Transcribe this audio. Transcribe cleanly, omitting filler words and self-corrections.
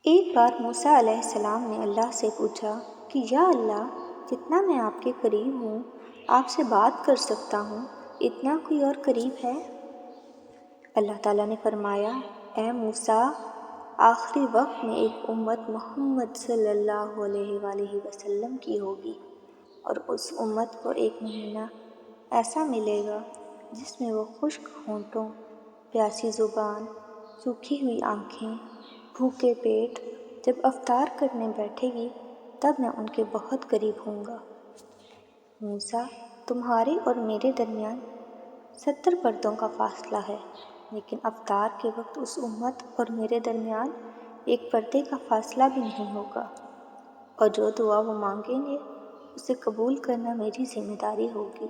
ایک بار موسیٰ علیہ السلام نے اللہ سے پوچھا کہ یا اللہ، جتنا میں آپ کے قریب ہوں، آپ سے بات کر سکتا ہوں، اتنا کوئی اور قریب ہے؟ اللہ تعالیٰ نے فرمایا، اے موسیٰ، آخری وقت میں ایک امت محمد صلی اللہ علیہ وآلہ وسلم کی ہوگی، اور اس امت کو ایک مہینہ ایسا ملے گا جس میں وہ خشک ہونٹوں، پیاسی زبان، سوکھی ہوئی آنکھیں، بھوکے پیٹ جب افطار کرنے بیٹھے گی تب میں ان کے بہت قریب ہوں گا۔ موسیٰ، تمہارے اور میرے درمیان 70 پردوں کا فاصلہ ہے، لیکن افطار کے وقت اس امت اور میرے درمیان ایک پردے کا فاصلہ بھی نہیں ہوگا، اور جو دعا وہ مانگیں گے اسے قبول کرنا میری ذمہ داری ہوگی۔